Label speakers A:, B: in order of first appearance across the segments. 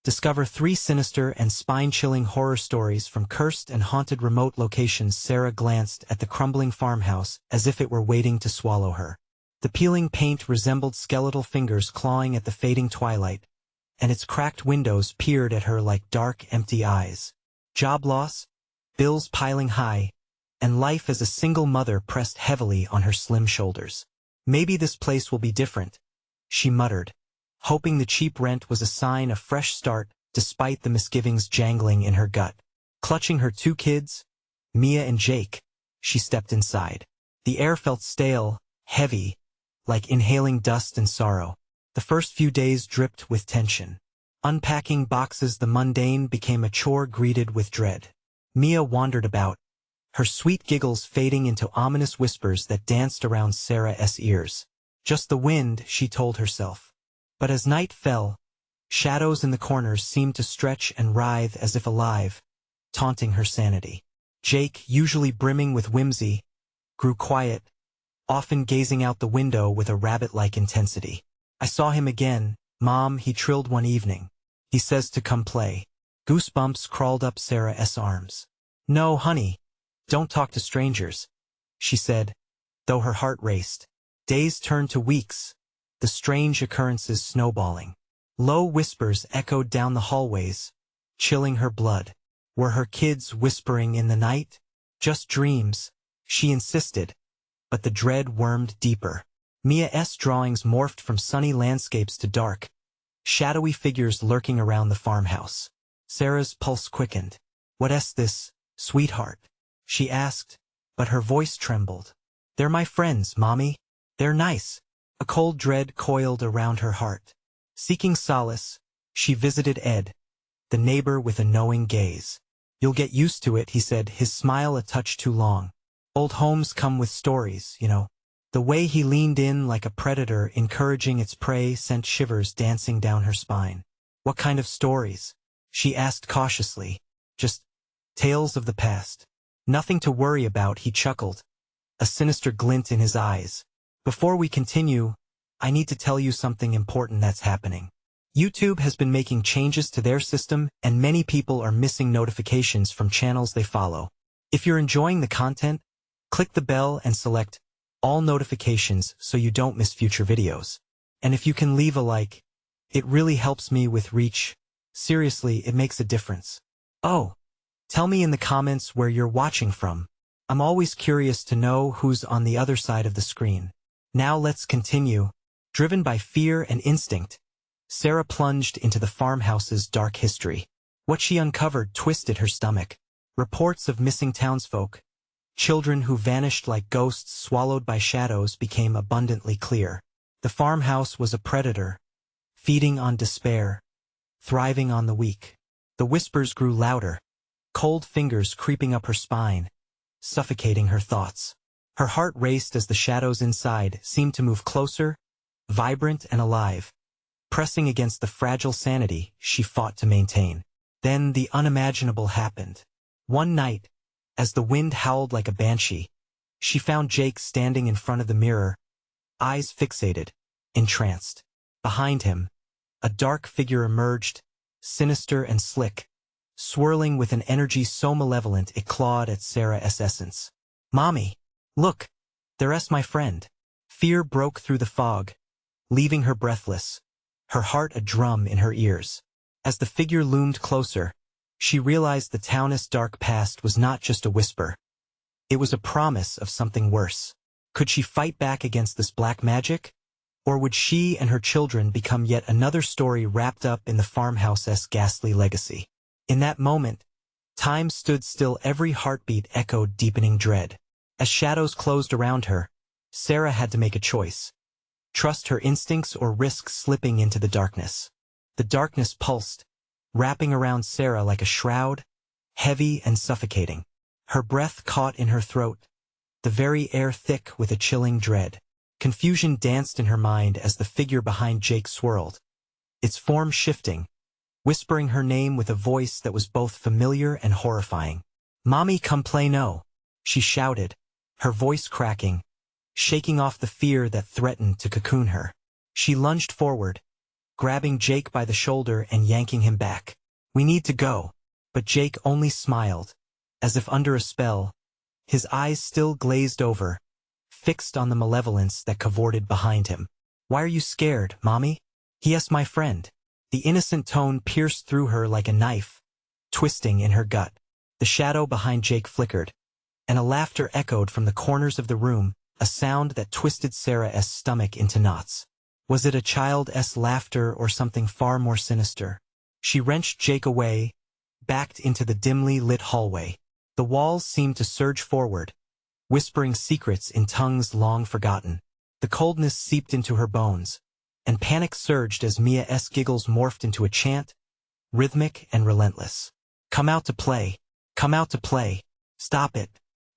A: Discover 3 sinister and spine-chilling horror stories from cursed and haunted remote locations. Sarah glanced at the crumbling farmhouse as if it were waiting to swallow her. The peeling paint resembled skeletal fingers clawing at the fading twilight, and its cracked windows peered at her like dark, empty eyes. Job loss, bills piling high, and life as a single mother pressed heavily on her slim shoulders. Maybe this place will be different, she muttered, hoping the cheap rent was a sign of fresh start despite the misgivings jangling in her gut. Clutching her 2 kids, Mia and Jake, she stepped inside. The air felt stale, heavy, like inhaling dust and sorrow. The first few days dripped with tension. Unpacking boxes, the mundane became a chore greeted with dread. Mia wandered about, her sweet giggles fading into ominous whispers that danced around Sarah's ears. Just the wind, she told herself. But as night fell, shadows in the corners seemed to stretch and writhe as if alive, taunting her sanity. Jake, usually brimming with whimsy, grew quiet, often gazing out the window with a rabbit-like intensity. I saw him again, Mom, he trilled one evening. He says to come play. Goosebumps crawled up Sarah's arms. No, honey, don't talk to strangers, she said, though her heart raced. Days turned to weeks, the strange occurrences snowballing. Low whispers echoed down the hallways, chilling her blood. Were her kids whispering in the night? Just dreams, she insisted, but the dread wormed deeper. Mia's drawings morphed from sunny landscapes to dark, shadowy figures lurking around the farmhouse. Sarah's pulse quickened. What's this, sweetheart? She asked, but her voice trembled. They're my friends, Mommy. They're nice. A cold dread coiled around her heart. Seeking solace, she visited Ed, the neighbor with a knowing gaze. You'll get used to it, he said, his smile a touch too long. Old homes come with stories, you know. The way he leaned in like a predator encouraging its prey sent shivers dancing down her spine. What kind of stories? She asked cautiously. Just tales of the past. Nothing to worry about, he chuckled, a sinister glint in his eyes. Before we continue, I need to tell you something important that's happening. YouTube has been making changes to their system, and many people are missing notifications from channels they follow. If you're enjoying the content, click the bell and select all notifications so you don't miss future videos. And if you can leave a like, it really helps me with reach. Seriously, it makes a difference. Oh, tell me in the comments where you're watching from. I'm always curious to know who's on the other side of the screen. Now let's continue. Driven by fear and instinct, Sarah plunged into the farmhouse's dark history. What she uncovered twisted her stomach. Reports of missing townsfolk, children who vanished like ghosts swallowed by shadows, became abundantly clear. The farmhouse was a predator, feeding on despair, thriving on the weak. The whispers grew louder, cold fingers creeping up her spine, suffocating her thoughts. Her heart raced as the shadows inside seemed to move closer, vibrant and alive, pressing against the fragile sanity she fought to maintain. Then the unimaginable happened. One night, as the wind howled like a banshee, she found Jake standing in front of the mirror, eyes fixated, entranced. Behind him, a dark figure emerged, sinister and slick, swirling with an energy so malevolent it clawed at Sarah's essence. Mommy, look, there's my friend. Fear broke through the fog, leaving her breathless, her heart a drum in her ears. As the figure loomed closer, she realized the town's dark past was not just a whisper. It was a promise of something worse. Could she fight back against this black magic? Or would she and her children become yet another story wrapped up in the farmhouse's ghastly legacy? In that moment, time stood still, every heartbeat echoed deepening dread. As shadows closed around her, Sarah had to make a choice. Trust her instincts or risk slipping into the darkness. The darkness pulsed, wrapping around Sarah like a shroud, heavy and suffocating. Her breath caught in her throat, the very air thick with a chilling dread. Confusion danced in her mind as the figure behind Jake swirled, its form shifting, whispering her name with a voice that was both familiar and horrifying. Mommy, come play no, she shouted, her voice cracking, shaking off the fear that threatened to cocoon her. She lunged forward, grabbing Jake by the shoulder and yanking him back. "We need to go." But Jake only smiled, as if under a spell, his eyes still glazed over, fixed on the malevolence that cavorted behind him. "Why are you scared, Mommy?" "He is my friend." The innocent tone pierced through her like a knife, twisting in her gut. The shadow behind Jake flickered, and a laughter echoed from the corners of the room, a sound that twisted Sarah's stomach into knots. Was it a child's laughter or something far more sinister? She wrenched Jake away, backed into the dimly lit hallway. The walls seemed to surge forward, whispering secrets in tongues long forgotten. The coldness seeped into her bones, and panic surged as Mia's giggles morphed into a chant, rhythmic and relentless. "Come out to play. Come out to play. Stop it.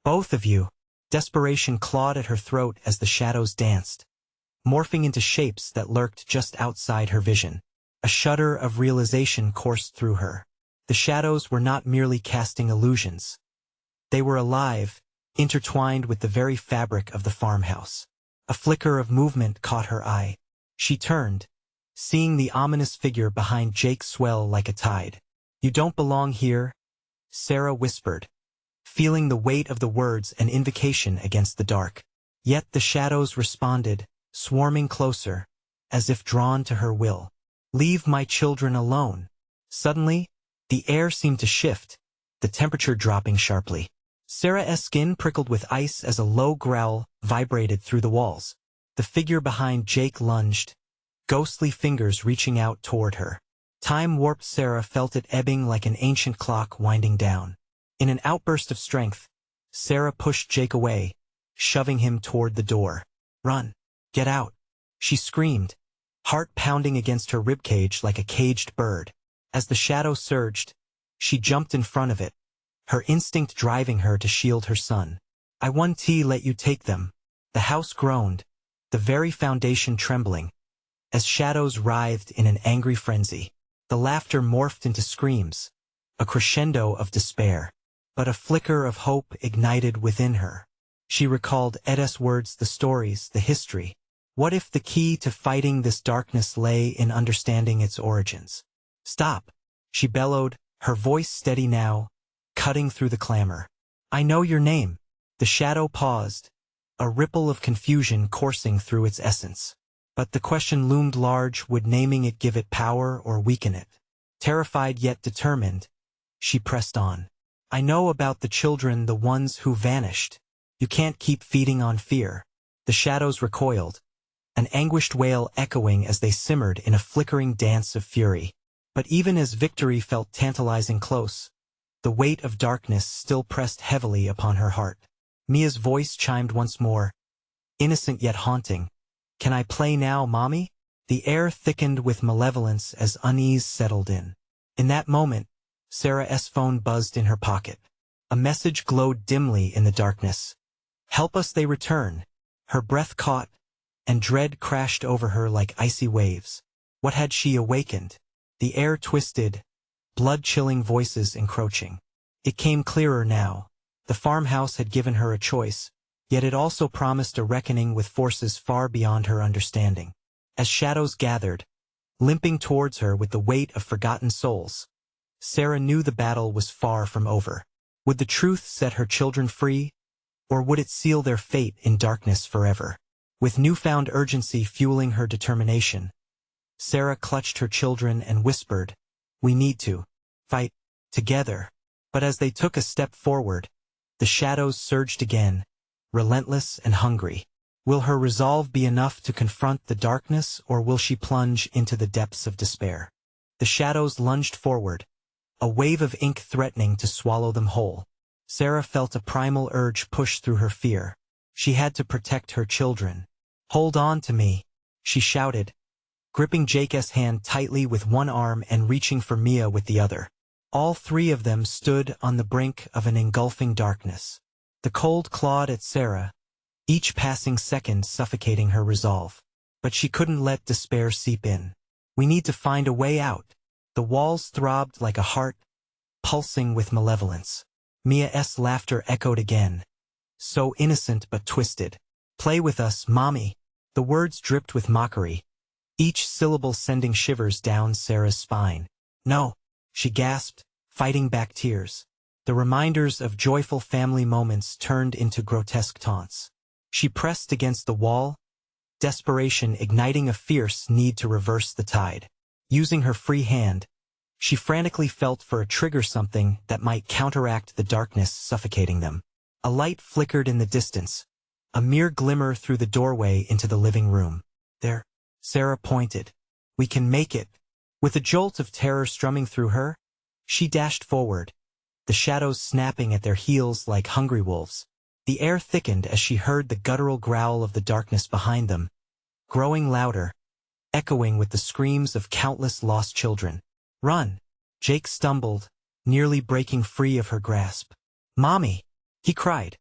A: Both of you." Desperation clawed at her throat as the shadows danced, morphing into shapes that lurked just outside her vision. A shudder of realization coursed through her. The shadows were not merely casting illusions. They were alive, intertwined with the very fabric of the farmhouse. A flicker of movement caught her eye. She turned, seeing the ominous figure behind Jake swell like a tide. "You don't belong here," Sarah whispered, feeling the weight of the words an invocation against the dark. Yet the shadows responded, swarming closer, as if drawn to her will. "Leave my children alone." Suddenly, the air seemed to shift, the temperature dropping sharply. Sarah's skin prickled with ice as a low growl vibrated through the walls. The figure behind Jake lunged, ghostly fingers reaching out toward her. Time-warped Sarah felt it ebbing like an ancient clock winding down. In an outburst of strength, Sarah pushed Jake away, shoving him toward the door. "Run! Get out!" she screamed, heart pounding against her ribcage like a caged bird. As the shadow surged, she jumped in front of it, her instinct driving her to shield her son. "I won't let you take them." The house groaned, the very foundation trembling, as shadows writhed in an angry frenzy. The laughter morphed into screams, a crescendo of despair. But a flicker of hope ignited within her. She recalled Edda's words, the stories, the history. What if the key to fighting this darkness lay in understanding its origins? "Stop!" she bellowed, her voice steady now, cutting through the clamor. "I know your name." The shadow paused, a ripple of confusion coursing through its essence. But the question loomed large: would naming it give it power or weaken it? Terrified yet determined, she pressed on. "I know about the children, the ones who vanished. You can't keep feeding on fear." The shadows recoiled, an anguished wail echoing as they simmered in a flickering dance of fury. But even as victory felt tantalizing close, the weight of darkness still pressed heavily upon her heart. Mia's voice chimed once more, innocent yet haunting. "Can I play now, Mommy?" The air thickened with malevolence as unease settled in. In that moment, Sarah's phone buzzed in her pocket. A message glowed dimly in the darkness. "Help us, they return." Her breath caught, and dread crashed over her like icy waves. What had she awakened? The air twisted, blood-chilling voices encroaching. It came clearer now. The farmhouse had given her a choice, yet it also promised a reckoning with forces far beyond her understanding. As shadows gathered, limping towards her with the weight of forgotten souls, Sarah knew the battle was far from over. Would the truth set her children free, or would it seal their fate in darkness forever? With newfound urgency fueling her determination, Sarah clutched her children and whispered, "We need to fight together." But as they took a step forward, the shadows surged again, relentless and hungry. Will her resolve be enough to confront the darkness, or will she plunge into the depths of despair? The shadows lunged forward, a wave of ink threatening to swallow them whole. Sarah felt a primal urge push through her fear. She had to protect her children. "Hold on to me," she shouted, gripping Jake's hand tightly with one arm and reaching for Mia with the other. All three of them stood on the brink of an engulfing darkness. The cold clawed at Sarah, each passing second suffocating her resolve. But she couldn't let despair seep in. "We need to find a way out." The walls throbbed like a heart, pulsing with malevolence. Mia's laughter echoed again, so innocent but twisted. "Play with us, Mommy." The words dripped with mockery, each syllable sending shivers down Sarah's spine. "No," she gasped, fighting back tears. The reminders of joyful family moments turned into grotesque taunts. She pressed against the wall, desperation igniting a fierce need to reverse the tide. Using her free hand, she frantically felt for a trigger, something that might counteract the darkness suffocating them. A light flickered in the distance, a mere glimmer through the doorway into the living room. "There," Sarah pointed. "We can make it." With a jolt of terror strumming through her, she dashed forward, the shadows snapping at their heels like hungry wolves. The air thickened as she heard the guttural growl of the darkness behind them, growing louder, echoing with the screams of countless lost children. "Run!" Jake stumbled, nearly breaking free of her grasp. "Mommy!" he cried,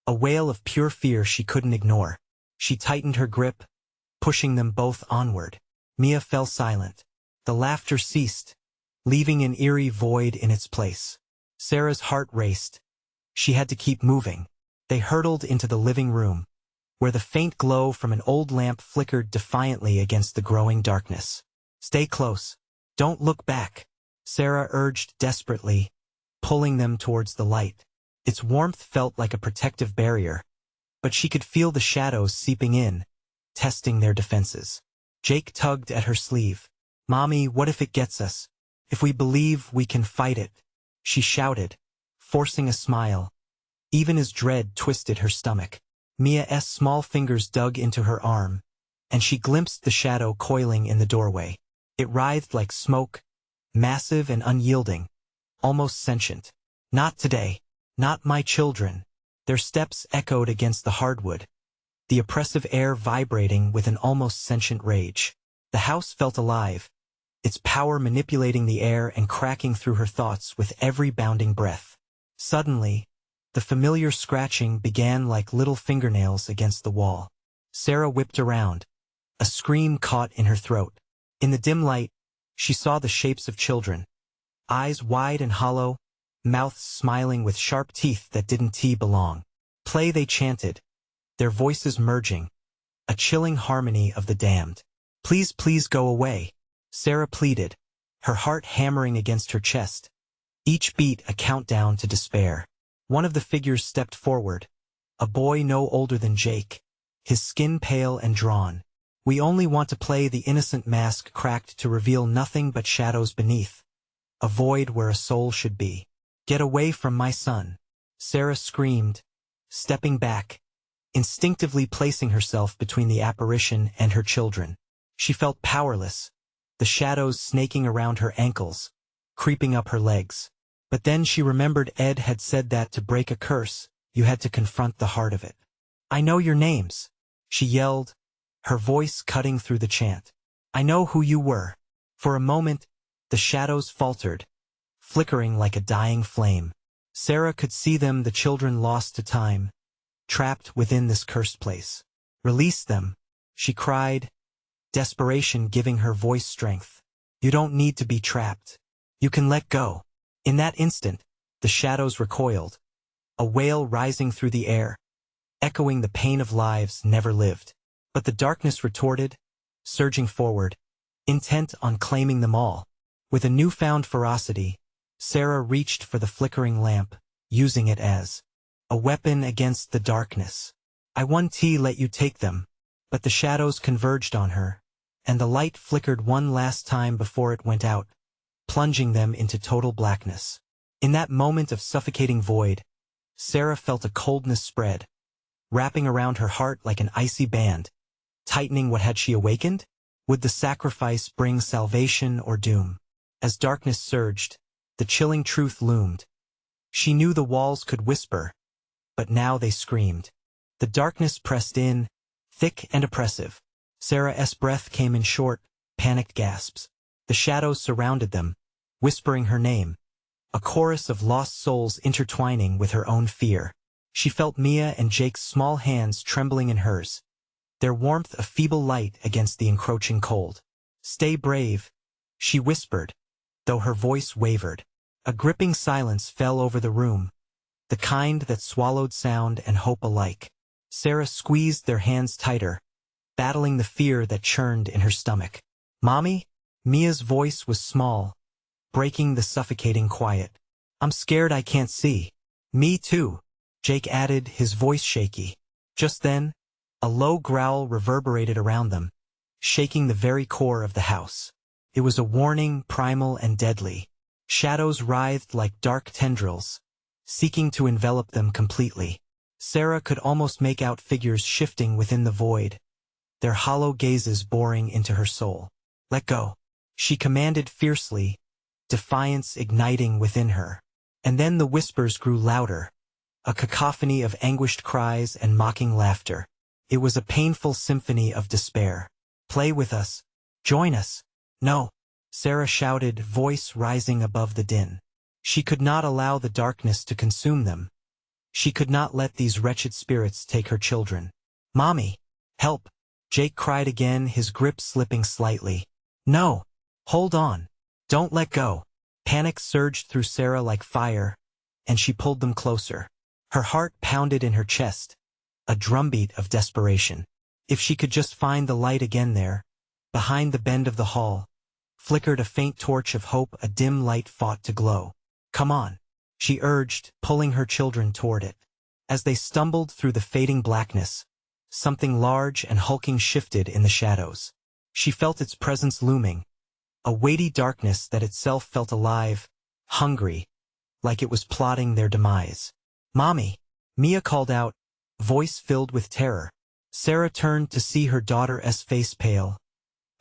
A: a wail of pure fear she couldn't ignore. She tightened her grip, pushing them both onward. Mia fell silent. The laughter ceased, leaving an eerie void in its place. Sarah's heart raced. She had to keep moving. They hurtled into the living room, where the faint glow from an old lamp flickered defiantly against the growing darkness. "Stay close. Don't look back," Sarah urged desperately, pulling them towards the light. Its warmth felt like a protective barrier, but she could feel the shadows seeping in, testing their defenses. Jake tugged at her sleeve. "Mommy, what if it gets us? If we believe we can fight it?" she shouted, forcing a smile, even as dread twisted her stomach. Mia's small fingers dug into her arm, and she glimpsed the shadow coiling in the doorway. It writhed like smoke, massive and unyielding, almost sentient. "Not today. Not my children." Their steps echoed against the hardwood, the oppressive air vibrating with an almost sentient rage. The house felt alive, its power manipulating the air and cracking through her thoughts with every bounding breath. Suddenly, the familiar scratching began like little fingernails against the wall. Sarah whipped around, a scream caught in her throat. In the dim light, she saw the shapes of children, eyes wide and hollow, mouths smiling with sharp teeth that didn't belong. "Play," they chanted, their voices merging, a chilling harmony of the damned. "Please, please go away," Sarah pleaded, her heart hammering against her chest, each beat a countdown to despair. One of the figures stepped forward, a boy no older than Jake, his skin pale and drawn. "We only want to play," the innocent mask cracked to reveal nothing but shadows beneath, a void where a soul should be. "Get away from my son," Sarah screamed, stepping back, instinctively placing herself between the apparition and her children. She felt powerless, the shadows snaking around her ankles, creeping up her legs. But then she remembered Ed had said that to break a curse, you had to confront the heart of it. "I know your names," she yelled, her voice cutting through the chant. "I know who you were." For a moment, the shadows faltered, flickering like a dying flame. Sarah could see them, the children lost to time, trapped within this cursed place. "Release them," she cried, desperation giving her voice strength. "You don't need to be trapped. You can let go." In that instant, the shadows recoiled, a wail rising through the air, echoing the pain of lives never lived. But the darkness retorted, surging forward, intent on claiming them all. With a newfound ferocity, Sarah reached for the flickering lamp, using it as a weapon against the darkness. "I won't let you take them." But the shadows converged on her, and the light flickered one last time before it went out, plunging them into total blackness. In that moment of suffocating void, Sarah felt a coldness spread, wrapping around her heart like an icy band. Tightening, what had she awakened? Would the sacrifice bring salvation or doom? As darkness surged, the chilling truth loomed. She knew the walls could whisper, but now they screamed. The darkness pressed in, thick and oppressive. Sarah's breath came in short, panicked gasps. The shadows surrounded them, whispering her name, a chorus of lost souls intertwining with her own fear. She felt Mia and Jake's small hands trembling in hers, their warmth a feeble light against the encroaching cold. "Stay brave," she whispered, though her voice wavered. A gripping silence fell over the room, the kind that swallowed sound and hope alike. Sarah squeezed their hands tighter, battling the fear that churned in her stomach. "Mommy?" Mia's voice was small, breaking the suffocating quiet. "I'm scared I can't see." "Me too," Jake added, his voice shaky. Just then, a low growl reverberated around them, shaking the very core of the house. It was a warning, primal and deadly. Shadows writhed like dark tendrils, seeking to envelop them completely. Sarah could almost make out figures shifting within the void, their hollow gazes boring into her soul. "Let go," she commanded fiercely, defiance igniting within her. And then the whispers grew louder, a cacophony of anguished cries and mocking laughter. It was a painful symphony of despair. "Play with us. Join us." "No," Sarah shouted, voice rising above the din. She could not allow the darkness to consume them. She could not let these wretched spirits take her children. "Mommy, help!" Jake cried again, his grip slipping slightly. "No! Hold on! Don't let go!" Panic surged through Sarah like fire, and she pulled them closer. Her heart pounded in her chest, a drumbeat of desperation. If she could just find the light again there, behind the bend of the hall, flickered a faint torch of hope, a dim light fought to glow. "Come on," she urged, pulling her children toward it. As they stumbled through the fading blackness, something large and hulking shifted in the shadows. She felt its presence looming, a weighty darkness that itself felt alive, hungry, like it was plotting their demise. "Mommy!" Mia called out, voice filled with terror. Sarah turned to see her daughter's face pale,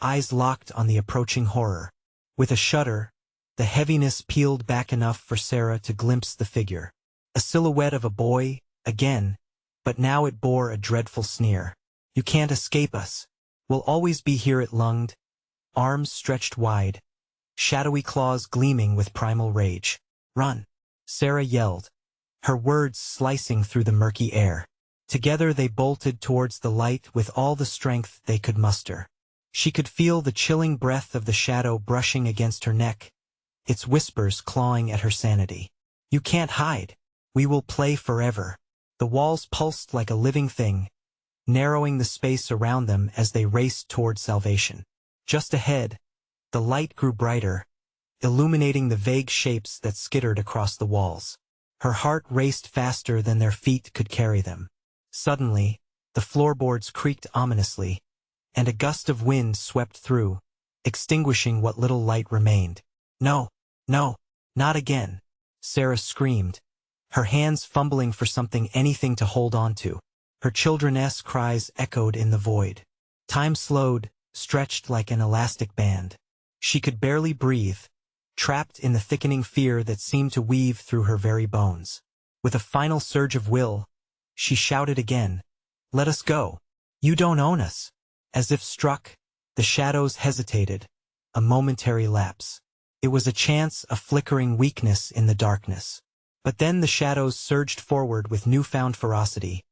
A: eyes locked on the approaching horror. With a shudder, the heaviness peeled back enough for Sarah to glimpse the figure. A silhouette of a boy, again, but now it bore a dreadful sneer. "You can't escape us. We'll always be here," it lunged, arms stretched wide, shadowy claws gleaming with primal rage. "Run!" Sarah yelled, her words slicing through the murky air. Together they bolted towards the light with all the strength they could muster. She could feel the chilling breath of the shadow brushing against her neck, its whispers clawing at her sanity. "You can't hide. We will play forever." The walls pulsed like a living thing, narrowing the space around them as they raced toward salvation. Just ahead, the light grew brighter, illuminating the vague shapes that skittered across the walls. Her heart raced faster than their feet could carry them. Suddenly, the floorboards creaked ominously, and a gust of wind swept through, extinguishing what little light remained. "No, no, not again," Sarah screamed, her hands fumbling for something, anything to hold on to. Her children's cries echoed in the void. Time slowed, stretched like an elastic band. She could barely breathe, trapped in the thickening fear that seemed to weave through her very bones. With a final surge of will, she shouted again, "Let us go. You don't own us." As if struck, the shadows hesitated, a momentary lapse. It was a chance, a flickering weakness in the darkness. But then the shadows surged forward with newfound ferocity,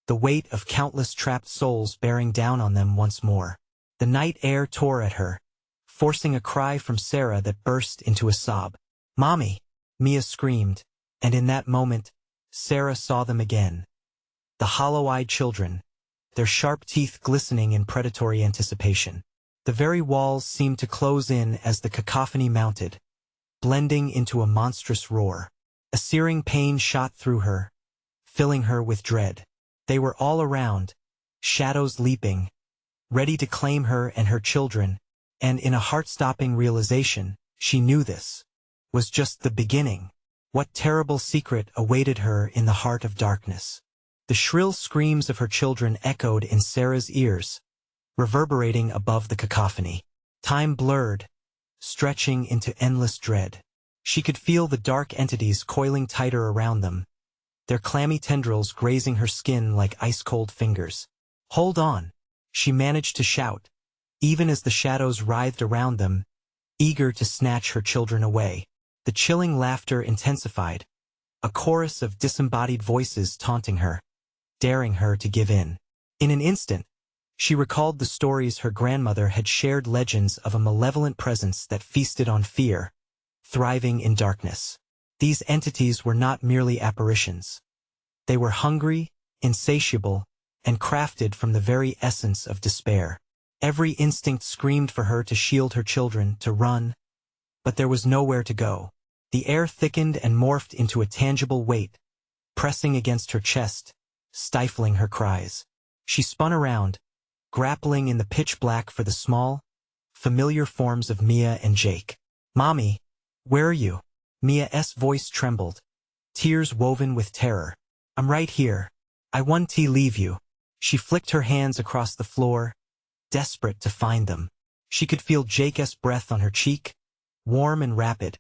A: the weight of countless trapped souls bearing down on them once more. The night air tore at her, forcing a cry from Sarah that burst into a sob. "Mommy!" Mia screamed, and in that moment, Sarah saw them again. The hollow-eyed children, their sharp teeth glistening in predatory anticipation. The very walls seemed to close in as the cacophony mounted, blending into a monstrous roar. A searing pain shot through her, filling her with dread. They were all around, shadows leaping, ready to claim her and her children, and in a heart-stopping realization, she knew this was just the beginning. What terrible secret awaited her in the heart of darkness? The shrill screams of her children echoed in Sarah's ears, reverberating above the cacophony. Time blurred, stretching into endless dread. She could feel the dark entities coiling tighter around them, their clammy tendrils grazing her skin like ice-cold fingers. "Hold on," she managed to shout, even as the shadows writhed around them, eager to snatch her children away. The chilling laughter intensified, a chorus of disembodied voices taunting her, daring her to give in. In an instant, she recalled the stories her grandmother had shared, legends of a malevolent presence that feasted on fear, thriving in darkness. These entities were not merely apparitions. They were hungry, insatiable, and crafted from the very essence of despair. Every instinct screamed for her to shield her children, to run, but there was nowhere to go. The air thickened and morphed into a tangible weight, pressing against her chest, stifling her cries. She spun around, grappling in the pitch black for the small, familiar forms of Mia and Jake. "Mommy, where are you?" Mia's voice trembled, tears woven with terror. "I'm right here. I won't leave you." She flicked her hands across the floor, desperate to find them. She could feel Jake's breath on her cheek, warm and rapid,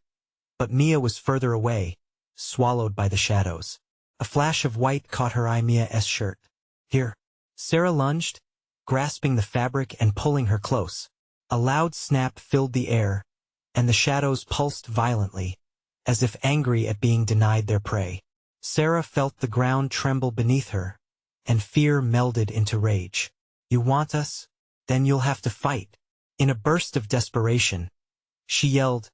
A: but Mia was further away, swallowed by the shadows. A flash of white caught her eye. Mia's shirt. "Here." Sarah lunged, grasping the fabric and pulling her close. A loud snap filled the air, and the shadows pulsed violently, as if angry at being denied their prey. Sarah felt the ground tremble beneath her, and fear melded into rage. "You want us? Then you'll have to fight." In a burst of desperation, she yelled,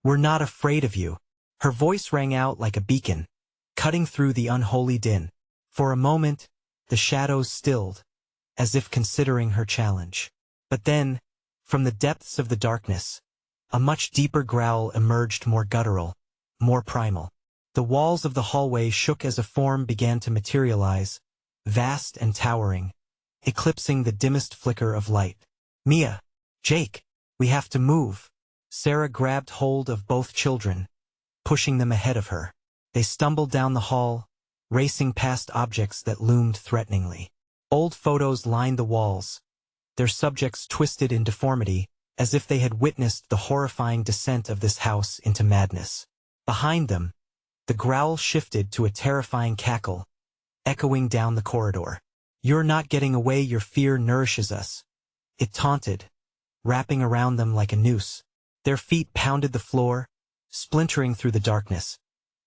A: "We're not afraid of you." Her voice rang out like a beacon, cutting through the unholy din. For a moment, the shadows stilled, as if considering her challenge. But then, from the depths of the darkness, a much deeper growl emerged, more guttural, more primal. The walls of the hallway shook as a form began to materialize, vast and towering, eclipsing the dimmest flicker of light. "Mia, Jake, we have to move." Sarah grabbed hold of both children, pushing them ahead of her. They stumbled down the hall, racing past objects that loomed threateningly. Old photos lined the walls, their subjects twisted in deformity, as if they had witnessed the horrifying descent of this house into madness. Behind them, the growl shifted to a terrifying cackle, echoing down the corridor. "You're not getting away, your fear nourishes us," it taunted, wrapping around them like a noose. Their feet pounded the floor, splintering through the darkness.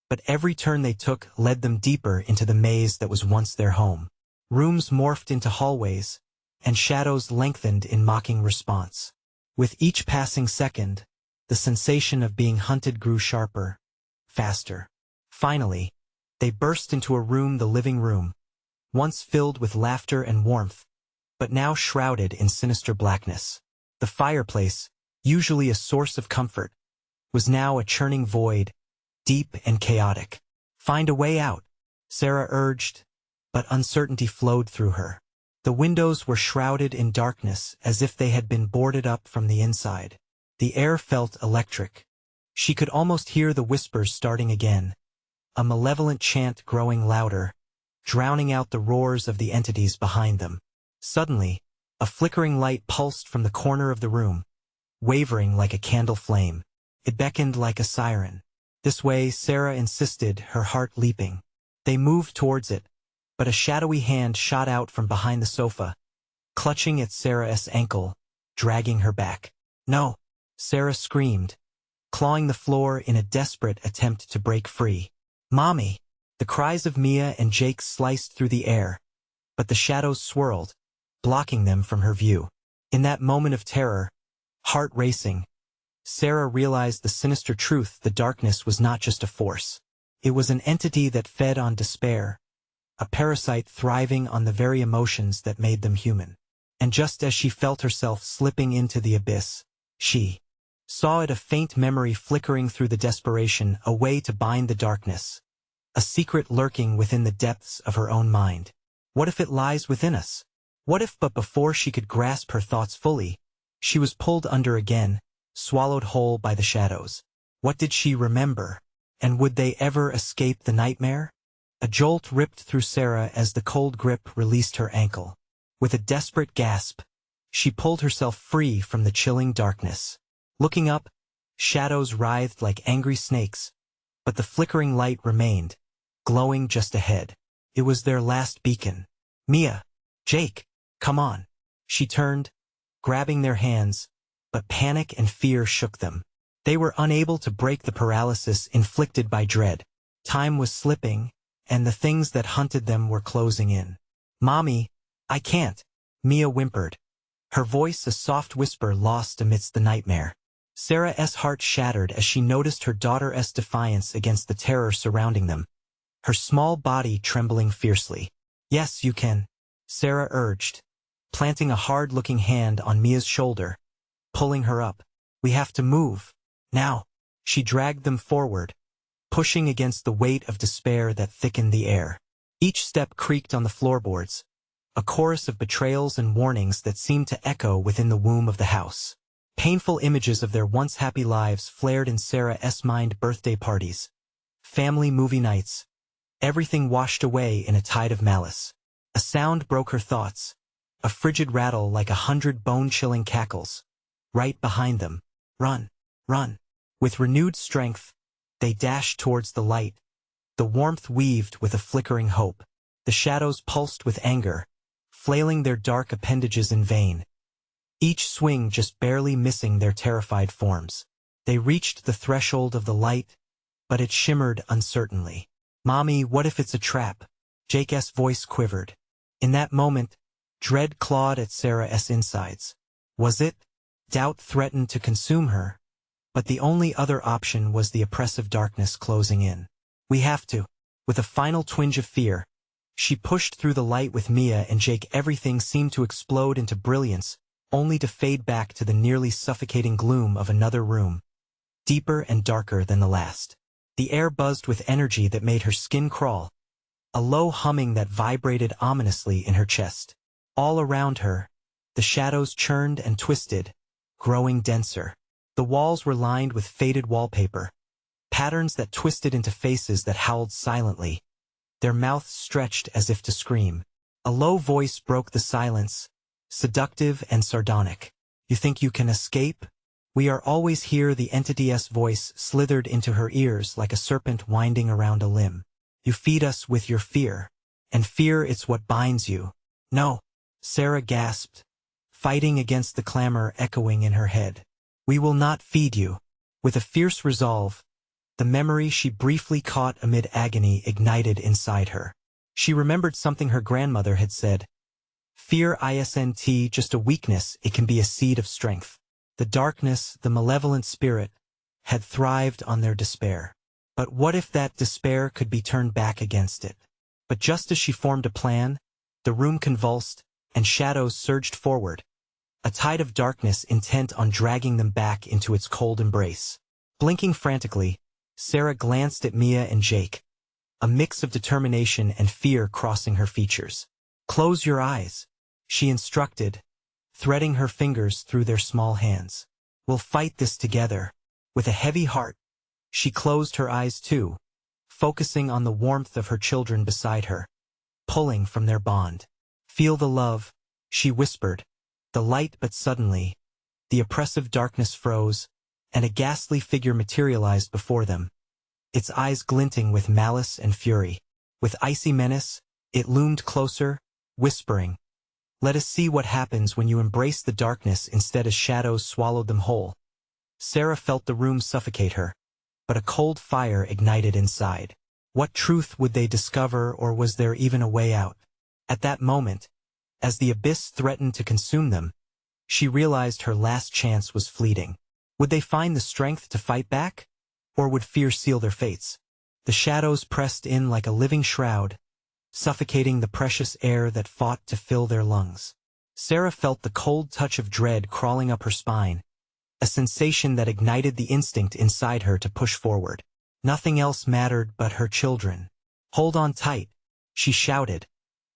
A: But every turn they took led them deeper into the maze that was once their home. Rooms morphed into hallways, and shadows lengthened in mocking response. With each passing second, the sensation of being hunted grew sharper, faster. Finally, they burst into a room, the living room, once filled with laughter and warmth, but now shrouded in sinister blackness. The fireplace, usually a source of comfort, was now a churning void, deep and chaotic. "Find a way out," Sarah urged, but uncertainty flowed through her. The windows were shrouded in darkness as if they had been boarded up from the inside. The air felt electric. She could almost hear the whispers starting again, a malevolent chant growing louder, drowning out the roars of the entities behind them. Suddenly, a flickering light pulsed from the corner of the room, wavering like a candle flame. It beckoned like a siren. "This way," Sarah insisted, her heart leaping. They moved towards it, but a shadowy hand shot out from behind the sofa, clutching at Sarah's ankle, dragging her back. "No!" Sarah screamed, clawing the floor in a desperate attempt to break free. "Mommy!" The cries of Mia and Jake sliced through the air, but the shadows swirled, blocking them from her view. In that moment of terror, heart racing, Sarah realized the sinister truth: the darkness was not just a force. It was an entity that fed on despair, a parasite thriving on the very emotions that made them human. And just as she felt herself slipping into the abyss, she saw it, a faint memory flickering through the desperation, a way to bind the darkness, a secret lurking within the depths of her own mind. What if it lies within us? What if? But before she could grasp her thoughts fully, she was pulled under again, swallowed whole by the shadows. What did she remember? And would they ever escape the nightmare? A jolt ripped through Sarah as the cold grip released her ankle. With a desperate gasp, she pulled herself free from the chilling darkness. Looking up, shadows writhed like angry snakes, but the flickering light remained, glowing just ahead. It was their last beacon. "Mia, Jake, come on." She turned, grabbing their hands, but panic and fear shook them. They were unable to break the paralysis inflicted by dread. Time was slipping, and the things that hunted them were closing in. "Mommy, I can't," Mia whimpered, her voice a soft whisper lost amidst the nightmare. Sarah's heart shattered as she noticed her daughter's defiance against the terror surrounding them, her small body trembling fiercely. "Yes, you can. Sarah urged, planting a hard-looking hand on Mia's shoulder, pulling her up. We have to move. Now. She dragged them forward, pushing against the weight of despair that thickened the air. Each step creaked on the floorboards, a chorus of betrayals and warnings that seemed to echo within the womb of the house. Painful images of their once happy lives flared in Sarah's mind: birthday parties, family movie nights, everything washed away in a tide of malice. A sound broke her thoughts, a frigid rattle like 100 bone-chilling cackles. Right behind them. Run, run. With renewed strength, they dashed towards the light. The warmth weaved with a flickering hope. The shadows pulsed with anger, flailing their dark appendages in vain. Each swing just barely missing their terrified forms. They reached the threshold of the light, but it shimmered uncertainly. "Mommy, what if it's a trap?" Jake's voice quivered. In that moment, dread clawed at Sarah's insides. Was it? Doubt threatened to consume her, but the only other option was the oppressive darkness closing in. "We have to." With a final twinge of fear, she pushed through the light with Mia and Jake. Everything seemed to explode into brilliance, only to fade back to the nearly suffocating gloom of another room, deeper and darker than the last. The air buzzed with energy that made her skin crawl, a low humming that vibrated ominously in her chest. All around her, the shadows churned and twisted, growing denser. The walls were lined with faded wallpaper, patterns that twisted into faces that howled silently, their mouths stretched as if to scream. A low voice broke the silence, seductive and sardonic. "You think you can escape? We are always here." The entity's voice slithered into her ears like a serpent winding around a limb. "You feed us with your fear, and fear, it's what binds you." "No," Sarah gasped, fighting against the clamor echoing in her head. "We will not feed you." With a fierce resolve, the memory she briefly caught amid agony ignited inside her. She remembered something her grandmother had said. "Fear isn't just a weakness, it can be a seed of strength." The darkness, the malevolent spirit, had thrived on their despair. But what if that despair could be turned back against it? But just as she formed a plan, the room convulsed, and shadows surged forward, a tide of darkness intent on dragging them back into its cold embrace. Blinking frantically, Sarah glanced at Mia and Jake, a mix of determination and fear crossing her features. "Close your eyes," she instructed, threading her fingers through their small hands. "We'll fight this together." With a heavy heart, she closed her eyes too, focusing on the warmth of her children beside her, pulling from their bond. "Feel the love," she whispered. The light, but suddenly, the oppressive darkness froze, and a ghastly figure materialized before them, its eyes glinting with malice and fury. With icy menace, it loomed closer, whispering, "Let us see what happens when you embrace the darkness instead." As shadows swallowed them whole, Sarah felt the room suffocate her, but a cold fire ignited inside. What truth would they discover, or was there even a way out? At that moment, as the abyss threatened to consume them, she realized her last chance was fleeting. Would they find the strength to fight back, or would fear seal their fates? The shadows pressed in like a living shroud, suffocating the precious air that fought to fill their lungs. Sarah felt the cold touch of dread crawling up her spine, a sensation that ignited the instinct inside her to push forward. Nothing else mattered but her children. "Hold on tight," she shouted,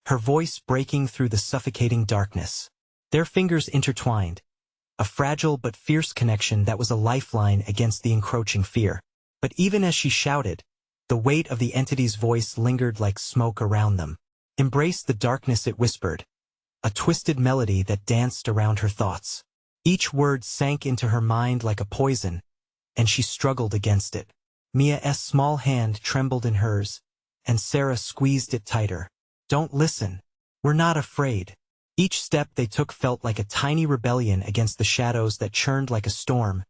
A: her voice breaking through the suffocating darkness. Their fingers intertwined, a fragile but fierce connection that was a lifeline against the encroaching fear. But even as she shouted, the weight of the entity's voice lingered like smoke around them. "Embrace the darkness," it whispered, a twisted melody that danced around her thoughts. Each word sank into her mind like a poison, and she struggled against it. Mia's small hand trembled in hers, and Sarah squeezed it tighter. "Don't listen. We're not afraid." Each step they took felt like a tiny rebellion against the shadows that churned like a storm,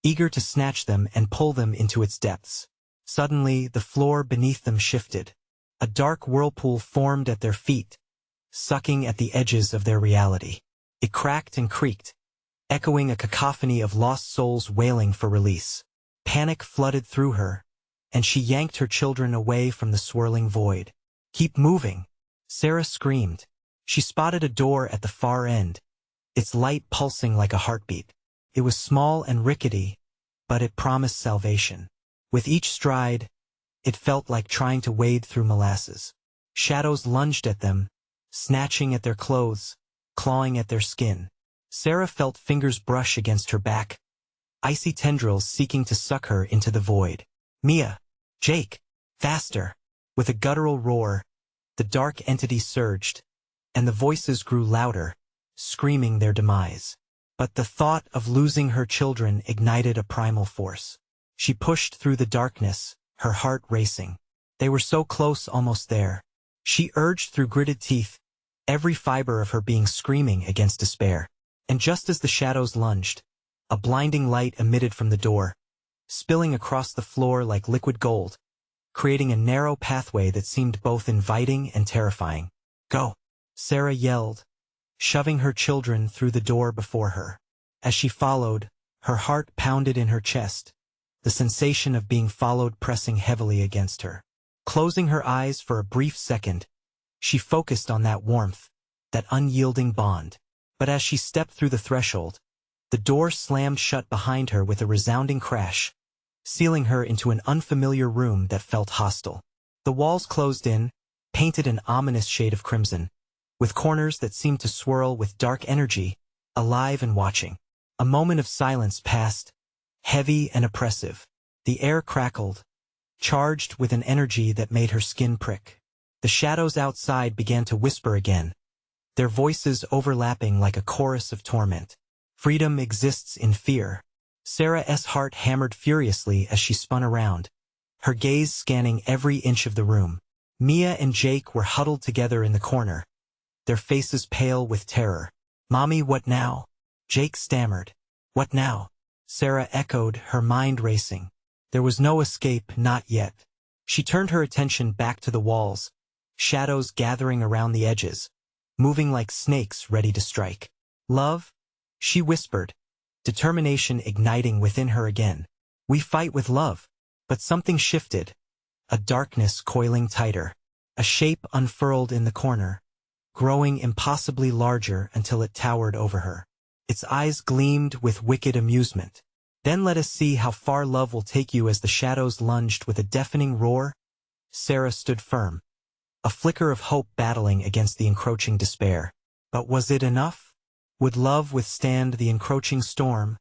A: eager to snatch them and pull them into its depths. Suddenly, the floor beneath them shifted. A dark whirlpool formed at their feet, sucking at the edges of their reality. It cracked and creaked, echoing a cacophony of lost souls wailing for release. Panic flooded through her, and she yanked her children away from the swirling void. "Keep moving," Sarah screamed, She spotted a door at the far end, its light pulsing like a heartbeat. It was small and rickety, but it promised salvation. With each stride, it felt like trying to wade through molasses. Shadows lunged at them, snatching at their clothes, clawing at their skin. Sarah felt fingers brush against her back, icy tendrils seeking to suck her into the void. Mia! Jake! Faster! With a guttural roar, the dark entity surged, and the voices grew louder, screaming their demise. But the thought of losing her children ignited a primal force. She pushed through the darkness, her heart racing. They were so close, almost there. She urged through gritted teeth, every fiber of her being screaming against despair. And just as the shadows lunged, a blinding light emitted from the door, spilling across the floor like liquid gold, creating a narrow pathway that seemed both inviting and terrifying. Go! Sarah yelled, shoving her children through the door before her. As she followed, her heart pounded in her chest, the sensation of being followed pressing heavily against her. Closing her eyes for a brief second, she focused on that warmth, that unyielding bond. But as she stepped through the threshold, the door slammed shut behind her with a resounding crash, sealing her into an unfamiliar room that felt hostile. The walls closed in, painted an ominous shade of crimson, with corners that seemed to swirl with dark energy, alive and watching. A moment of silence passed, heavy and oppressive. The air crackled, charged with an energy that made her skin prick. The shadows outside began to whisper again, their voices overlapping like a chorus of torment. Freedom exists in fear. Sarah's heart hammered furiously as she spun around, her gaze scanning every inch of the room. Mia and Jake were huddled together in the corner, their faces pale with terror. Mommy, what now? Jake stammered. What now? Sarah echoed, her mind racing. There was no escape, not yet. She turned her attention back to the walls, shadows gathering around the edges, moving like snakes ready to strike. Love? She whispered, determination igniting within her again. We fight with love. But something shifted, a darkness coiling tighter. A shape unfurled in the corner, growing impossibly larger until it towered over her. Its eyes gleamed with wicked amusement. Then let us see how far love will take you. As the shadows lunged with a deafening roar, Sarah stood firm, a flicker of hope battling against the encroaching despair. But was it enough? Would love withstand the encroaching storm,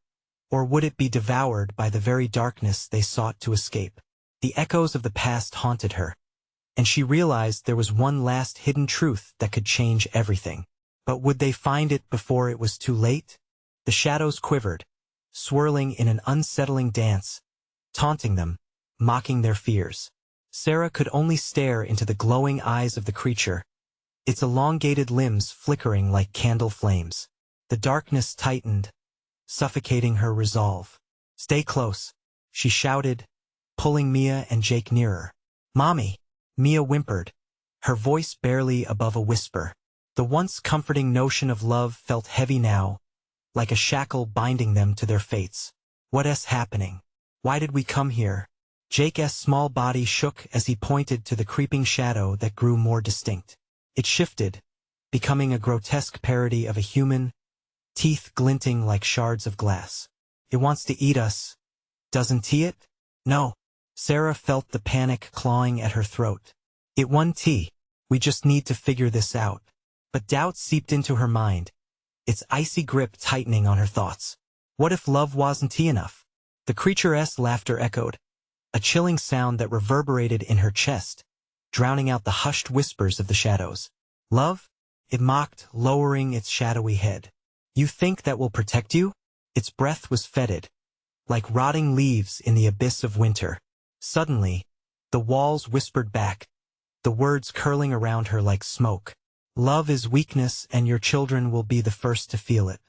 A: or would it be devoured by the very darkness they sought to escape? The echoes of the past haunted her, and she realized there was one last hidden truth that could change everything. But would they find it before it was too late? The shadows quivered, swirling in an unsettling dance, taunting them, mocking their fears. Sarah could only stare into the glowing eyes of the creature, its elongated limbs flickering like candle flames. The darkness tightened, suffocating her resolve. Stay close, she shouted, pulling Mia and Jake nearer. Mommy! Mia whimpered, her voice barely above a whisper. The once comforting notion of love felt heavy now, like a shackle binding them to their fates. What's happening? Why did we come here? Jake's small body shook as he pointed to the creeping shadow that grew more distinct. It shifted, becoming a grotesque parody of a human, teeth glinting like shards of glass. It wants to eat us, doesn't it? No. Sarah felt the panic clawing at her throat. It won't. We just need to figure this out. But doubt seeped into her mind, its icy grip tightening on her thoughts. What if love wasn't enough? The creature's laughter echoed, a chilling sound that reverberated in her chest, drowning out the hushed whispers of the shadows. Love? It mocked, lowering its shadowy head. You think that will protect you? Its breath was fetid, like rotting leaves in the abyss of winter. Suddenly, the walls whispered back, the words curling around her like smoke. Love is weakness, and your children will be the first to feel it.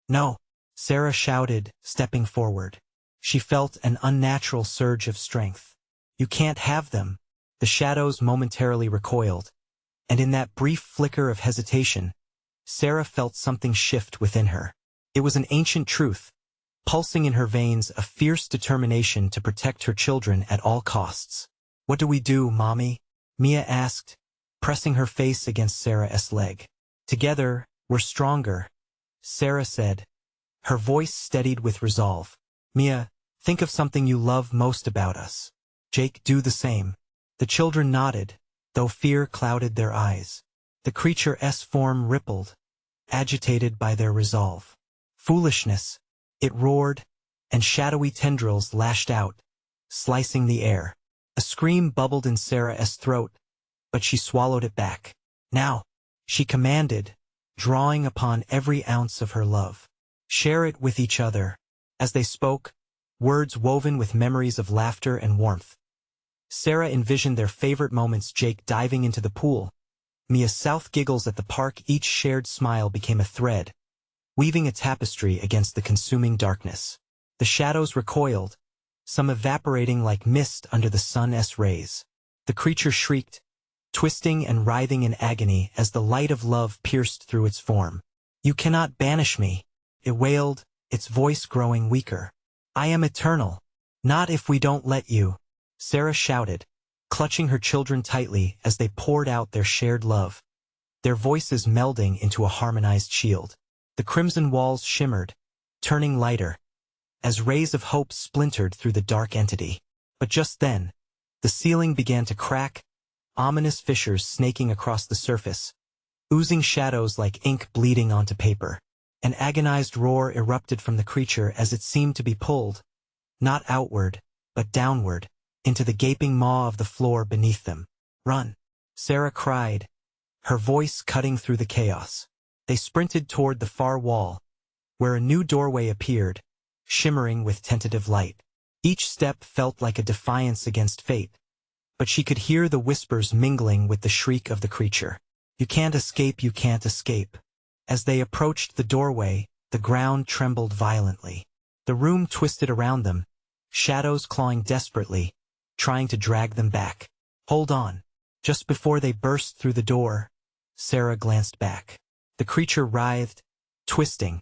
A: No, Sarah shouted, stepping forward. She felt an unnatural surge of strength. You can't have them. The shadows momentarily recoiled, and in that brief flicker of hesitation, Sarah felt something shift within her. It was an ancient truth, pulsing in her veins, a fierce determination to protect her children at all costs. What do we do, Mommy? Mia asked, pressing her face against Sarah's leg. Together, we're stronger, Sarah said. Her voice steadied with resolve. Mia, think of something you love most about us. Jake, do the same. The children nodded, though fear clouded their eyes. The creature's form rippled, agitated by their resolve. Foolishness, it roared, and shadowy tendrils lashed out, slicing the air. A scream bubbled in Sarah's throat, but she swallowed it back. Now, she commanded, drawing upon every ounce of her love. Share it with each other. As they spoke, words woven with memories of laughter and warmth. Sarah envisioned their favorite moments, Jake diving into the pool, Mia's South giggles at the park. Each shared smile became a thread, weaving a tapestry against the consuming darkness. The shadows recoiled, some evaporating like mist under the sun's rays. The creature shrieked, twisting and writhing in agony as the light of love pierced through its form. You cannot banish me, it wailed, its voice growing weaker. I am eternal. Not if we don't let you, Sarah shouted, clutching her children tightly as they poured out their shared love, their voices melding into a harmonized shield. The crimson walls shimmered, turning lighter, as rays of hope splintered through the dark entity. But just then, the ceiling began to crack, ominous fissures snaking across the surface, oozing shadows like ink bleeding onto paper. An agonized roar erupted from the creature as it seemed to be pulled, not outward, but downward, into the gaping maw of the floor beneath them. Run! Sarah cried, her voice cutting through the chaos. They sprinted toward the far wall, where a new doorway appeared, shimmering with tentative light. Each step felt like a defiance against fate, but she could hear the whispers mingling with the shriek of the creature. You can't escape, you can't escape. As they approached the doorway, the ground trembled violently. The room twisted around them, shadows clawing desperately, trying to drag them back. Hold on. Just before they burst through the door, Sarah glanced back. The creature writhed, twisting,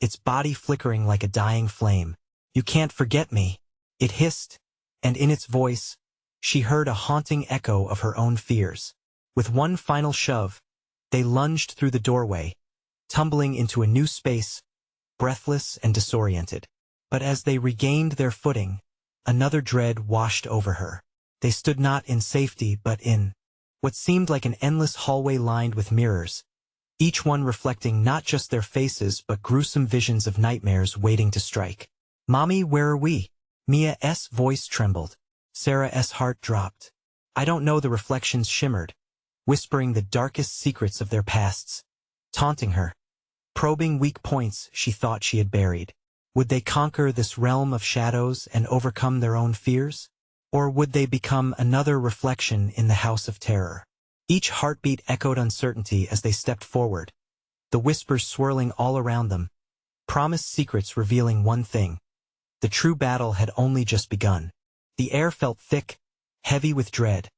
A: its body flickering like a dying flame. You can't forget me, it hissed, and in its voice, she heard a haunting echo of her own fears. With one final shove, they lunged through the doorway, tumbling into a new space, breathless and disoriented. But as they regained their footing, another dread washed over her. They stood not in safety but in what seemed like an endless hallway lined with mirrors, each one reflecting not just their faces but gruesome visions of nightmares waiting to strike. Mommy, where are we? Mia's voice trembled. Sarah's heart dropped. I don't know. The reflections shimmered, whispering the darkest secrets of their pasts, taunting her, probing weak points she thought she had buried. Would they conquer this realm of shadows and overcome their own fears? Or would they become another reflection in the house of terror? Each heartbeat echoed uncertainty as they stepped forward, the whispers swirling all around them, promised secrets revealing one thing. The true battle had only just begun. The air felt thick, heavy with dread,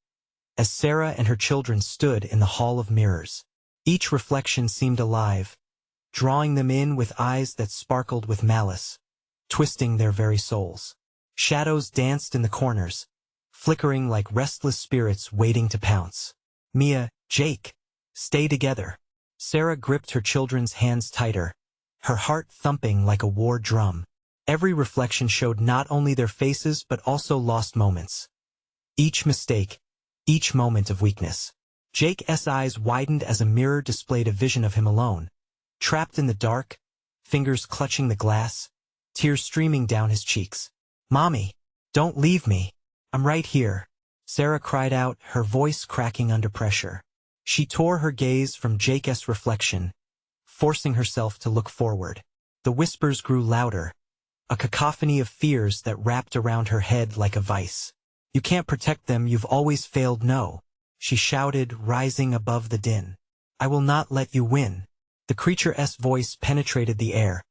A: as Sarah and her children stood in the hall of mirrors. Each reflection seemed alive, drawing them in with eyes that sparkled with malice, twisting their very souls. Shadows danced in the corners, flickering like restless spirits waiting to pounce. Mia, Jake, stay together. Sarah gripped her children's hands tighter, her heart thumping like a war drum. Every reflection showed not only their faces but also lost moments. Each mistake, each moment of weakness. Jake's eyes widened as a mirror displayed a vision of him alone, trapped in the dark, fingers clutching the glass, tears streaming down his cheeks. Mommy, don't leave me. I'm right here, Sarah cried out, her voice cracking under pressure. She tore her gaze from Jake's reflection, forcing herself to look forward. The whispers grew louder, a cacophony of fears that wrapped around her head like a vice. You can't protect them, you've always failed. No, she shouted, rising above the din. I will not let you win. The creature's voice penetrated the air,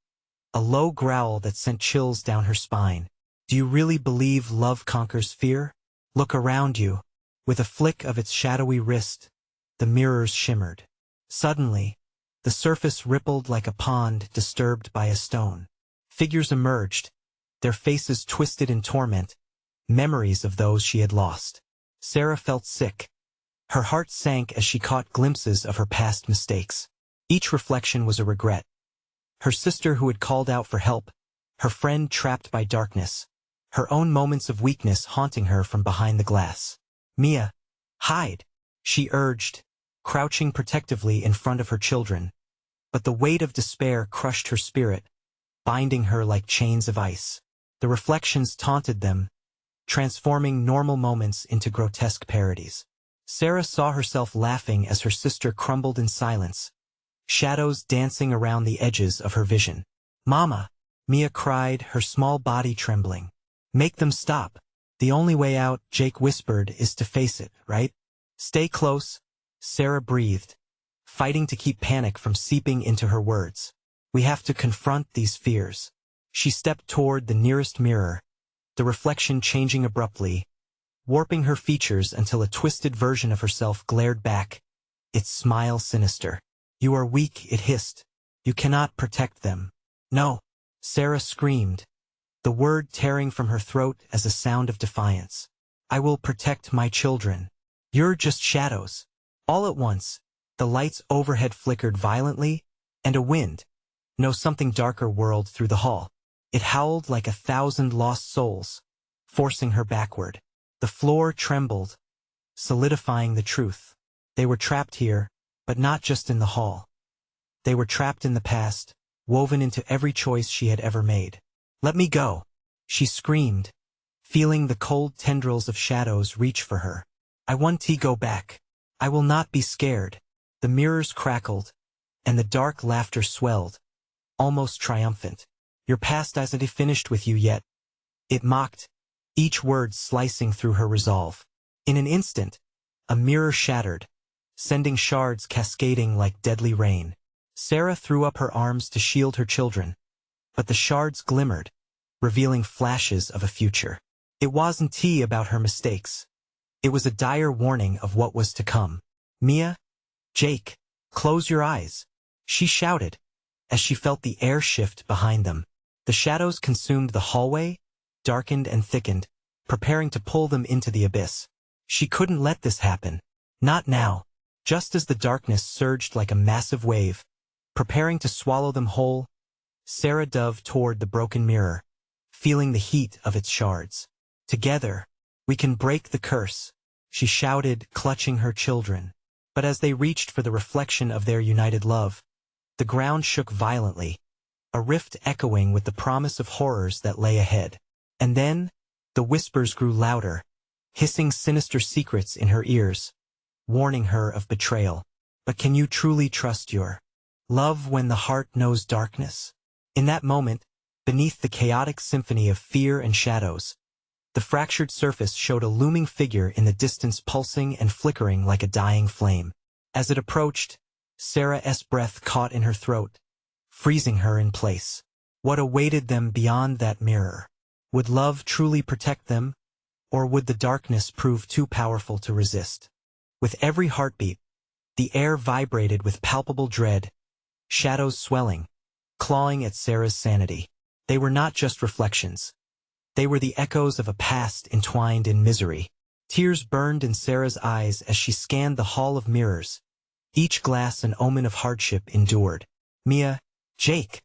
A: a low growl that sent chills down her spine. Do you really believe love conquers fear? Look around you. With a flick of its shadowy wrist, the mirrors shimmered. Suddenly, the surface rippled like a pond disturbed by a stone. Figures emerged, their faces twisted in torment, memories of those she had lost. Sarah felt sick. Her heart sank as she caught glimpses of her past mistakes. Each reflection was a regret. Her sister who had called out for help, her friend trapped by darkness, her own moments of weakness haunting her from behind the glass. "Mia, hide," she urged, crouching protectively in front of her children. But the weight of despair crushed her spirit, binding her like chains of ice. The reflections taunted them, transforming normal moments into grotesque parodies. Sarah saw herself laughing as her sister crumbled in silence, shadows dancing around the edges of her vision. "Mama," Mia cried, her small body trembling. "Make them stop. The only way out," Jake whispered, "is to face it, right?" "Stay close," Sarah breathed, fighting to keep panic from seeping into her words. "We have to confront these fears." She stepped toward the nearest mirror, the reflection changing abruptly, warping her features until a twisted version of herself glared back, its smile sinister. "You are weak," it hissed. "You cannot protect them." "No," Sarah screamed, the word tearing from her throat as a sound of defiance. "I will protect my children. You're just shadows." All at once, the lights overhead flickered violently, and a wind, no, something darker, whirled through the hall. It howled like 1,000 lost souls, forcing her backward. The floor trembled, solidifying the truth. They were trapped here, but not just in the hall. They were trapped in the past, woven into every choice she had ever made. "Let me go," she screamed, feeling the cold tendrils of shadows reach for her. "I want to go back. I will not be scared." The mirrors crackled, and the dark laughter swelled, almost triumphant. "Your past isn't finished with you yet," it mocked, each word slicing through her resolve. In an instant, a mirror shattered, sending shards cascading like deadly rain. Sarah threw up her arms to shield her children, but the shards glimmered, revealing flashes of a future. It wasn't about her mistakes. It was a dire warning of what was to come. "Mia, Jake, close your eyes," she shouted, as she felt the air shift behind them. The shadows consumed the hallway, darkened and thickened, preparing to pull them into the abyss. She couldn't let this happen. Not now. Just as the darkness surged like a massive wave, preparing to swallow them whole, Sarah dove toward the broken mirror, feeling the heat of its shards. "Together, we can break the curse," she shouted, clutching her children. But as they reached for the reflection of their united love, the ground shook violently, a rift echoing with the promise of horrors that lay ahead. And then, the whispers grew louder, hissing sinister secrets in her ears, warning her of betrayal. "But can you truly trust your love when the heart knows darkness?" In that moment, beneath the chaotic symphony of fear and shadows, the fractured surface showed a looming figure in the distance, pulsing and flickering like a dying flame. As it approached, Sarah's breath caught in her throat, freezing her in place. What awaited them beyond that mirror? Would love truly protect them, or would the darkness prove too powerful to resist? With every heartbeat, the air vibrated with palpable dread, shadows swelling, clawing at Sarah's sanity. They were not just reflections. They were the echoes of a past entwined in misery. Tears burned in Sarah's eyes as she scanned the hall of mirrors, each glass an omen of hardship endured. "Mia, Jake,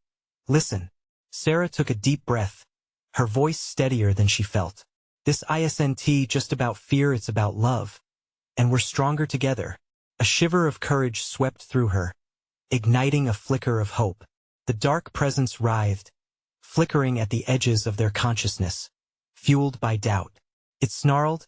A: listen." Sarah took a deep breath, her voice steadier than she felt. "This isn't just about fear, it's about love. And we're stronger together." A shiver of courage swept through her, igniting a flicker of hope. The dark presence writhed, flickering at the edges of their consciousness, fueled by doubt. It snarled,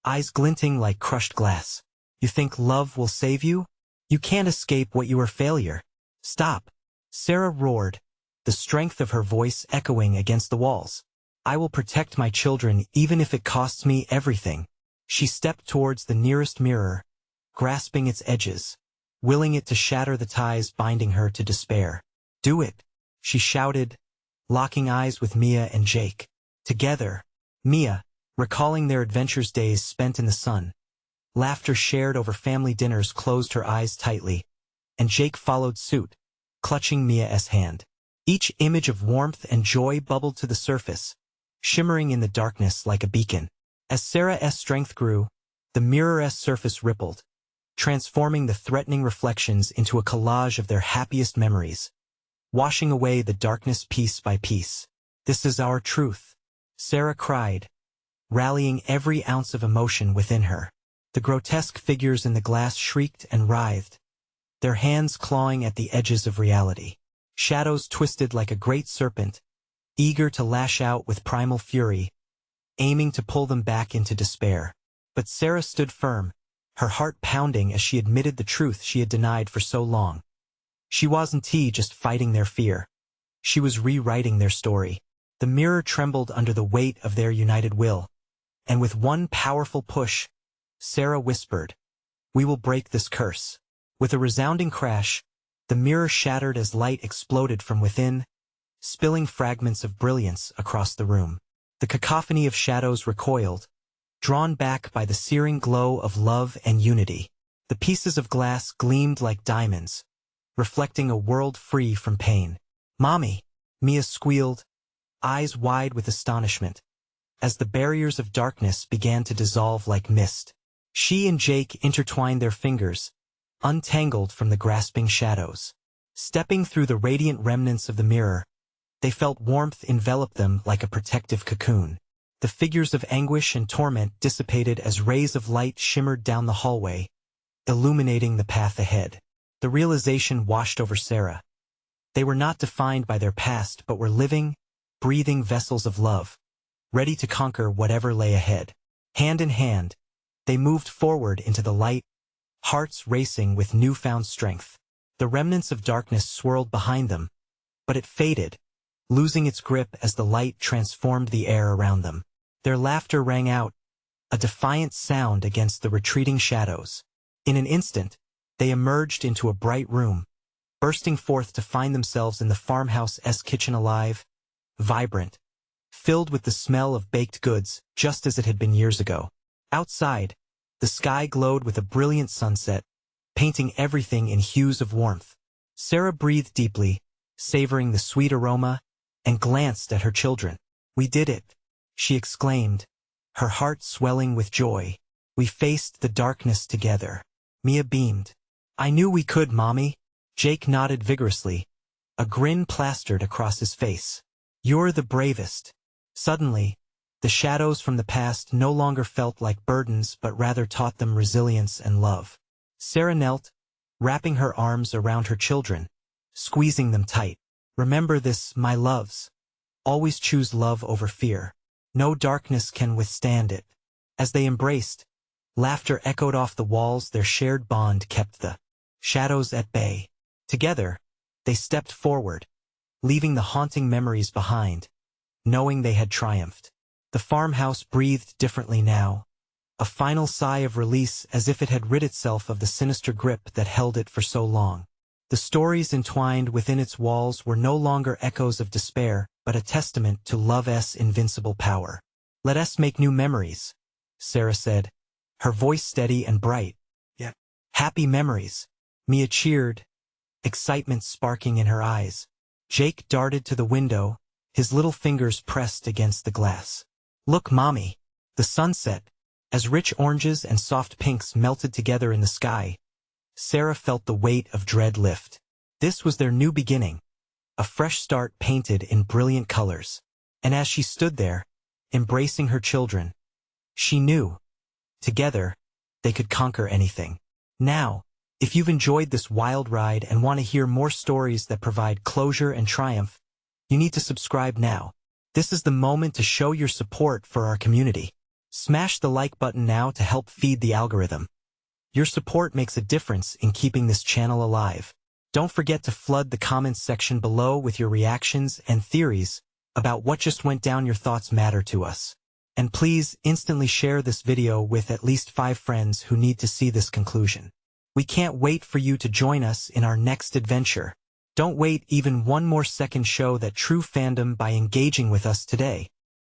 A: eyes glinting like crushed glass. "You think love will save you? You can't escape what you are, failure." "Stop," Sarah roared, the strength of her voice echoing against the walls. "I will protect my children even if it costs me everything." She stepped towards the nearest mirror, grasping its edges, willing it to shatter the ties binding her to despair. "Do it," she shouted, locking eyes with Mia and Jake. Together, Mia, recalling their adventurous days spent in the sun, laughter shared over family dinners, closed her eyes tightly, and Jake followed suit, clutching Mia's hand. Each image of warmth and joy bubbled to the surface, shimmering in the darkness like a beacon. As Sarah's strength grew, the mirror's surface rippled, transforming the threatening reflections into a collage of their happiest memories, washing away the darkness piece by piece. "This is our truth," Sarah cried, rallying every ounce of emotion within her. The grotesque figures in the glass shrieked and writhed, their hands clawing at the edges of reality. Shadows twisted like a great serpent, eager to lash out with primal fury, aiming to pull them back into despair. But Sarah stood firm, her heart pounding as she admitted the truth she had denied for so long. She wasn't just fighting their fear. She was rewriting their story. The mirror trembled under the weight of their united will, and with one powerful push, Sarah whispered, "We will break this curse." With a resounding crash, the mirror shattered as light exploded from within, spilling fragments of brilliance across the room. The cacophony of shadows recoiled, drawn back by the searing glow of love and unity. The pieces of glass gleamed like diamonds, reflecting a world free from pain. "Mommy," Mia squealed, eyes wide with astonishment, as the barriers of darkness began to dissolve like mist. She and Jake intertwined their fingers, untangled from the grasping shadows. Stepping through the radiant remnants of the mirror, they felt warmth envelop them like a protective cocoon. The figures of anguish and torment dissipated as rays of light shimmered down the hallway, illuminating the path ahead. The realization washed over Sarah. They were not defined by their past but were living, breathing vessels of love, ready to conquer whatever lay ahead. Hand in hand, they moved forward into the light, hearts racing with newfound strength. The remnants of darkness swirled behind them, but it faded, losing its grip as the light transformed the air around them. Their laughter rang out, a defiant sound against the retreating shadows. In an instant, they emerged into a bright room, bursting forth to find themselves in the farmhouse-esque kitchen alive, vibrant, filled with the smell of baked goods, just as it had been years ago. Outside, the sky glowed with a brilliant sunset, painting everything in hues of warmth. Sarah breathed deeply, savoring the sweet aroma, and glanced at her children. "We did it," she exclaimed, her heart swelling with joy. "We faced the darkness together." Mia beamed. "I knew we could, Mommy." Jake nodded vigorously, a grin plastered across his face. "You're the bravest." Suddenly, the shadows from the past no longer felt like burdens but rather taught them resilience and love. Sarah knelt, wrapping her arms around her children, squeezing them tight. "Remember this, my loves. Always choose love over fear. No darkness can withstand it." As they embraced, laughter echoed off the walls. Their shared bond kept the shadows at bay. Together, they stepped forward, leaving the haunting memories behind, knowing they had triumphed. The farmhouse breathed differently now, a final sigh of release as if it had rid itself of the sinister grip that held it for so long. The stories entwined within its walls were no longer echoes of despair, but a testament to love's invincible power. "Let us make new memories," Sarah said, her voice steady and bright. "Yeah. Happy memories," Mia cheered, excitement sparking in her eyes. Jake darted to the window, his little fingers pressed against the glass. "Look, Mommy." The sunset, as rich oranges and soft pinks melted together in the sky, Sarah felt the weight of dread lift. This was their new beginning, a fresh start painted in brilliant colors. And as she stood there, embracing her children, she knew, together, they could conquer anything. Now, if you've enjoyed this wild ride and want to hear more stories that provide closure and triumph, you need to subscribe now. This is the moment to show your support for our community. Smash the like button now to help feed the algorithm. Your support makes a difference in keeping this channel alive. Don't forget to flood the comments section below with your reactions and theories about what just went down. Your thoughts matter to us. And please instantly share this video with at least 5 friends who need to see this conclusion. We can't wait for you to join us in our next adventure. Don't wait even one more second. Show that true fandom by engaging with us today.